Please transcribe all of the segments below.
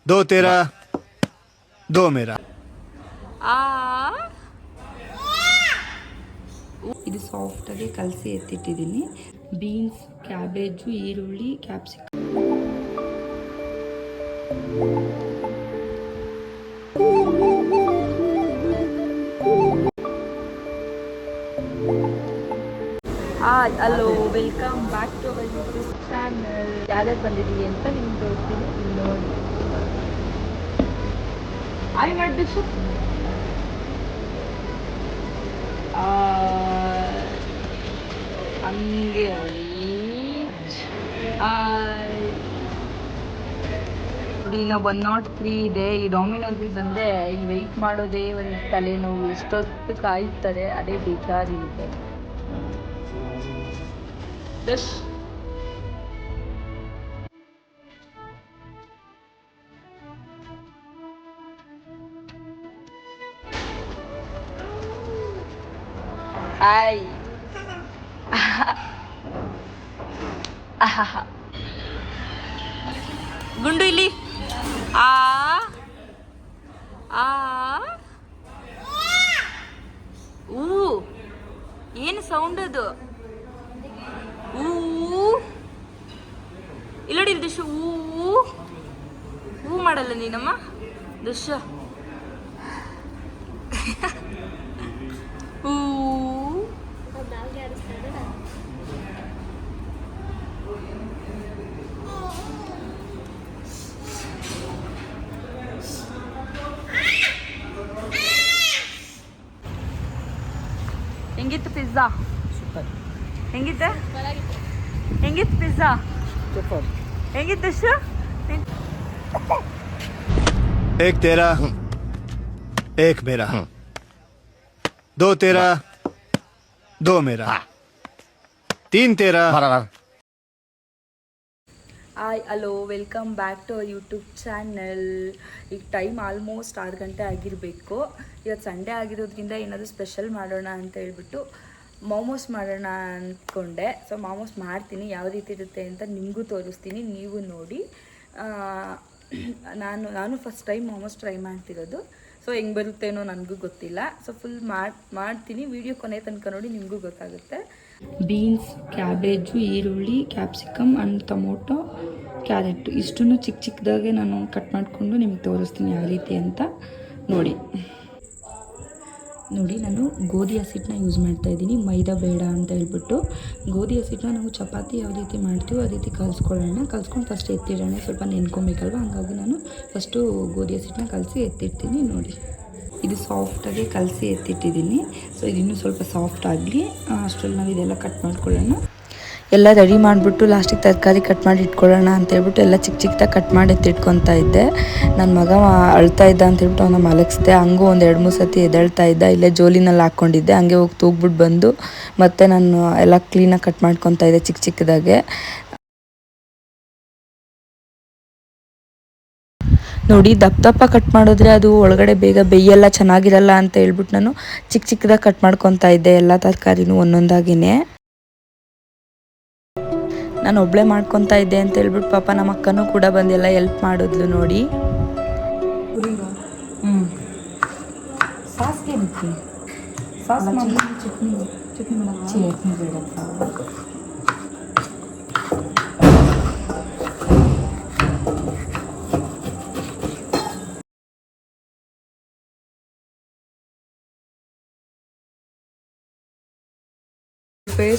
दो तेरा दो मेरा. ಆ ಇದು ಸಾಫ್ಟಾಗಿ ಕಲಸಿ ಎತ್ತಿಟ್ಟಿದ್ದೀನಿ. ಬೀನ್ಸ್, ಕ್ಯಾಬೇಜು, ಈರುಳ್ಳಿ, capsicum. Hello, welcome back to our YouTube channel. ಯಾರ್ಯಾರು ಬಂದಿದ್ದೀವಿ ಅಂತ ನಿಮ್ಗೆ ತೋರಿಸ್ತೀನಿ, ನೋಡಿ. ಆಯ್ ಮಾಡಿಬಿಟ್ಟು ಹಂಗೆ ನೋಡಿ, ನಾವು 103 ಇದೆ. ಈ ಡಾಮಿನೋಸ್ಗೆ ಬಂದರೆ ಇಲ್ಲಿ ವೆಯ್ಟ್ ಮಾಡೋದೇ ಒಂದು ತಲೆನೋವು. ಎಷ್ಟೊತ್ತು ಕಾಯ್ತಾರೆ, ಅದೇ ಬೇಜಾರಿದೆ. ಹಾಯ್. ಗುಂಡು ಇಲ್ಲಿ. ಆ ಆ ಊ ಏನು ಸೌಂಡ್ ಅದು? ಊ ಇಲ್ಲಡಿ ದಶ. ಊ ಮಾಡಲ್ಲ ನೀನಮ್ಮ ದಶ. ಊ ಹೆಂಗಿತ್ತು ಪಿಜ್ಜಾ? ಸೂಪರ್. ಹೆಂಗಿತ್ತು ಪಿಜ್ಜಾ? ಸೂಪರ್. ಹೆಂಗಿತ್ತು? एक तेरा एक मेरा. दो तेरा दो मेरा. तीन तेरा. Hi, hello, welcome back to our YouTube channel. ಈಗ ಟೈಮ್ ಆಲ್ಮೋಸ್ಟ್ 6 ಗಂಟೆ ಆಗಿರಬೇಕು. ಇವತ್ತು ಸಂಡೇ ಆಗಿರೋದ್ರಿಂದ ಏನಾದರೂ ಸ್ಪೆಷಲ್ ಮಾಡೋಣ ಅಂತ ಹೇಳ್ಬಿಟ್ಟು ಮೋಮೋಸ್ ಮಾಡೋಣ ಅಂದ್ಕೊಂಡೆ. ಸೊ ಮೋಮೋಸ್ ಮಾಡ್ತೀನಿ, ಯಾವ ರೀತಿ ಇರುತ್ತೆ ಅಂತ ನಿಮಗೂ ತೋರಿಸ್ತೀನಿ, ನೀವು ನೋಡಿ. ನಾನು ಫಸ್ಟ್ ಟೈಮ್ ಮೋಮೋಸ್ ಟ್ರೈ ಮಾಡ್ತಿರೋದು. ಸೊ ಹೆಂಗೆ ಬರುತ್ತೇನೋ ನನಗೂ ಗೊತ್ತಿಲ್ಲ. ಸೊ ಫುಲ್ ಮಾಡ್ತೀನಿ. ವಿಡಿಯೋ ಕೊನೆ ತನಕ ನೋಡಿ, ನಿಮಗೂ ಗೊತ್ತಾಗುತ್ತೆ. ಬೀನ್ಸ್, ಕ್ಯಾಬೇಜು, ಈರುಳ್ಳಿ, ಕ್ಯಾಪ್ಸಿಕಮ್ ಆ್ಯಂಡ್ ಟೊಮೊಟೊ, ಕ್ಯಾರೆಟ್ ಇಷ್ಟನ್ನು ಚಿಕ್ಕ ಚಿಕ್ಕದಾಗೆ ನಾನು ಕಟ್ ಮಾಡಿಕೊಂಡು ನಿಮಗೆ ತೋರಿಸ್ತೀನಿ ಯಾವ ರೀತಿ ಅಂತ ನೋಡಿ. ನಾನು ಗೋಧಿ ಹಸಿಟ್ಟನ್ನ ಯೂಸ್ ಮಾಡ್ತಾಯಿದ್ದೀನಿ, ಮೈದಾ ಬೇಡ ಅಂತ ಹೇಳ್ಬಿಟ್ಟು. ಗೋಧಿ ಹಸಿಟ್ಟನ್ನ ನಾವು ಚಪಾತಿ ಯಾವ ರೀತಿ ಮಾಡ್ತೀವೋ ಆ ರೀತಿ ಕಲ್ಸ್ಕೊಂಡು ಫಸ್ಟ್ ಎತ್ತಿಡೋಣ. ಸ್ವಲ್ಪ ನೆನ್ಕೊಬೇಕಲ್ವ, ಹಾಗಾಗಿ ನಾನು ಫಸ್ಟು ಗೋಧಿ ಹಸಿಟ್ಟನ್ನ ಕಲಸಿ ಎತ್ತಿಡ್ತೀನಿ ನೋಡಿ. ಇದು ಸಾಫ್ಟಾಗಿ ಕಲಸಿ ಎತ್ತಿಟ್ಟಿದ್ದೀನಿ. ಸೊ ಇದಿನ್ನೂ ಸ್ವಲ್ಪ ಸಾಫ್ಟ್ ಆಗಲಿ, ಅಷ್ಟರಲ್ಲಿ ನಾವು ಇದೆಲ್ಲ ಕಟ್ ಮಾಡ್ಕೊಳ್ಳೋಣ. ಎಲ್ಲ ರೆಡಿ ಮಾಡಿಬಿಟ್ಟು ಲಾಸ್ಟಿಗೆ ತರಕಾರಿ ಕಟ್ ಮಾಡಿ ಇಟ್ಕೊಳ್ಳೋಣ ಅಂತೇಳ್ಬಿಟ್ಟು ಎಲ್ಲ ಚಿಕ್ಕ ಚಿಕ್ಕದಾಗಿ ಕಟ್ ಮಾಡಿ ಎತ್ತಿಟ್ಕೊತಾ ಇದ್ದೆ. ನನ್ನ ಮಗ ಅಳ್ತಾ ಇದ್ದ ಅಂತೇಳ್ಬಿಟ್ಟು ಅವನ್ನ ಮಲಗಿಸ್ದೆ. ಹಂಗೂ ಒಂದು 2-3 ಸತಿ ಎದ್ದೇಳ್ತಾ ಇದ್ದ. ಇಲ್ಲೇ ಜೋಲಿನಲ್ಲಿ ಹಾಕ್ಕೊಂಡಿದ್ದೆ, ಹಂಗೆ ಹೋಗಿ ತೂಗ್ಬಿಟ್ಟು ಬಂದು ಮತ್ತೆ ನಾನು ಎಲ್ಲ ಕ್ಲೀನಾಗಿ ಕಟ್ ಮಾಡ್ಕೊತಾ ಇದ್ದೆ ಚಿಕ್ಕ ಚಿಕ್ಕದಾಗೆ. ನೋಡಿ, ದಪ್ಪ ಕಟ್ ಮಾಡಿದ್ರೆ ಅದು ಒಳಗಡೆ ಬೇಗ ಬೇಯಲ್ಲ, ಚೆನ್ನಾಗಿರಲ್ಲ ಅಂತ ಹೇಳ್ಬಿಟ್ಟು ನಾನು ಚಿಕ್ಕ ಚಿಕ್ಕದಾಗಿ ಕಟ್ ಮಾಡ್ಕೊತಾ ಇದ್ದೆ ಎಲ್ಲ ತರಕಾರಿನೂ ಒಂದೊಂದಾಗಿನೇ. ನಾನು ಒಬ್ಬಳೇ ಮಾಡ್ಕೊತಾ ಇದ್ದೆ ಅಂತ ಹೇಳ್ಬಿಟ್ಟು ಪಾಪ ನಮ್ಮ ಅಕ್ಕನೂ ಕೂಡ ಬಂದೆಲ್ಲ ಹೆಲ್ಪ್ ಮಾಡಿದ್ಲು ನೋಡಿ. ಸಾಸ್ಗೆ ಸಾಸ್ ಚಟ್ನಿ ಬೇಡ.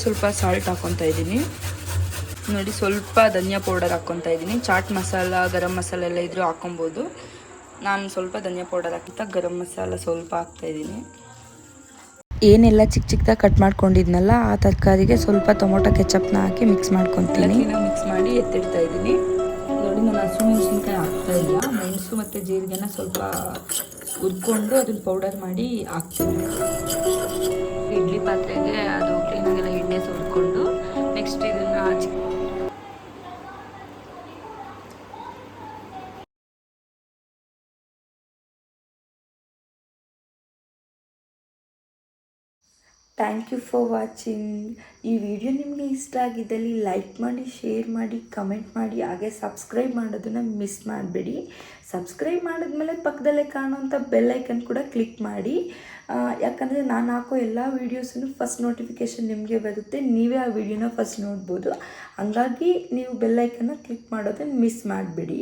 ಸ್ವಲ್ಪ ಸಾಲ್ಟ್ ಹಾಕ್ಕೊತಾ ಇದ್ದೀನಿ ನೋಡಿ. ಸ್ವಲ್ಪ ಧನಿಯಾ ಪೌಡರ್ ಹಾಕ್ಕೊತಾ ಇದ್ದೀನಿ. ಚಾಟ್ ಮಸಾಲ, ಗರಂ ಮಸಾಲ ಎಲ್ಲ ಇದ್ರೂ ಹಾಕೊಬೋದು. ನಾನು ಸ್ವಲ್ಪ ಧನಿಯಾ ಪೌಡರ್ ಹಾಕ್ತಾ ಗರಂ ಮಸಾಲ ಸ್ವಲ್ಪ ಹಾಕ್ತಾಯಿದ್ದೀನಿ. ಏನೆಲ್ಲ ಚಿಕ್ಕ ಚಿಕ್ಕದಾಗಿ ಕಟ್ ಮಾಡ್ಕೊಂಡಿದ್ನಲ್ಲ ಆ ತರಕಾರಿಗೆ ಸ್ವಲ್ಪ ಟೊಮೊಟೊ ಕೆಚಪ್ನ ಹಾಕಿ ಮಿಕ್ಸ್ ಮಾಡ್ಕೊತೀನಿ. ಮಿಕ್ಸ್ ಮಾಡಿ ಎತ್ತಿಡ್ತಾ ಇದ್ದೀನಿ ನೋಡಿ. ನಾನು ಹಸಿಮೆಣಸಿನ್ಕಾಯಿ ಹಾಕ್ತಾ ಇಲ್ಲ, ಮೆಣಸು ಮತ್ತು ಜೀರಿಗೆನ ಸ್ವಲ್ಪ ಹುರ್ಕೊಂಡು ಅದನ್ನು ಪೌಡರ್ ಮಾಡಿ ಹಾಕ್ತೀನಿ. ಇಡ್ಲಿ ಪಾತ್ರೆಗೆ ಅದು ಕ್ಲೀನಾಗೆಲ್ಲ ಎಣ್ಣೆ ಸುರಿಕೊಂಡು ನೆಕ್ಸ್ಟ್ ಇದನ್ನು ಥ್ಯಾಂಕ್ ಯು ಫಾರ್ ವಾಚಿಂಗ್. ಈ ವಿಡಿಯೋ ನಿಮಗೆ ಇಷ್ಟ ಆಗಿದ್ದಲ್ಲಿ ಲೈಕ್ ಮಾಡಿ, ಶೇರ್ ಮಾಡಿ, ಕಮೆಂಟ್ ಮಾಡಿ, ಹಾಗೆ ಸಬ್ಸ್ಕ್ರೈಬ್ ಮಾಡೋದನ್ನು ಮಿಸ್ ಮಾಡಬೇಡಿ. ಸಬ್ಸ್ಕ್ರೈಬ್ ಮಾಡಿದ್ಮೇಲೆ ಪಕ್ಕದಲ್ಲೇ ಕಾಣುವಂಥ ಬೆಲ್ಲೈಕನ್ ಕೂಡ ಕ್ಲಿಕ್ ಮಾಡಿ. ಯಾಕಂದರೆ ನಾನು ಹಾಕೋ ಎಲ್ಲ ವೀಡಿಯೋಸನ್ನು ಫಸ್ಟ್ ನೋಟಿಫಿಕೇಷನ್ ನಿಮಗೆ ಬರುತ್ತೆ, ನೀವೇ ಆ ವಿಡಿಯೋನ ಫಸ್ಟ್ ನೋಡ್ಬೋದು. ಹಂಗಾಗಿ ನೀವು ಬೆಲ್ಲೈಕನ್ನ ಕ್ಲಿಕ್ ಮಾಡೋದನ್ನು ಮಿಸ್ ಮಾಡಬೇಡಿ.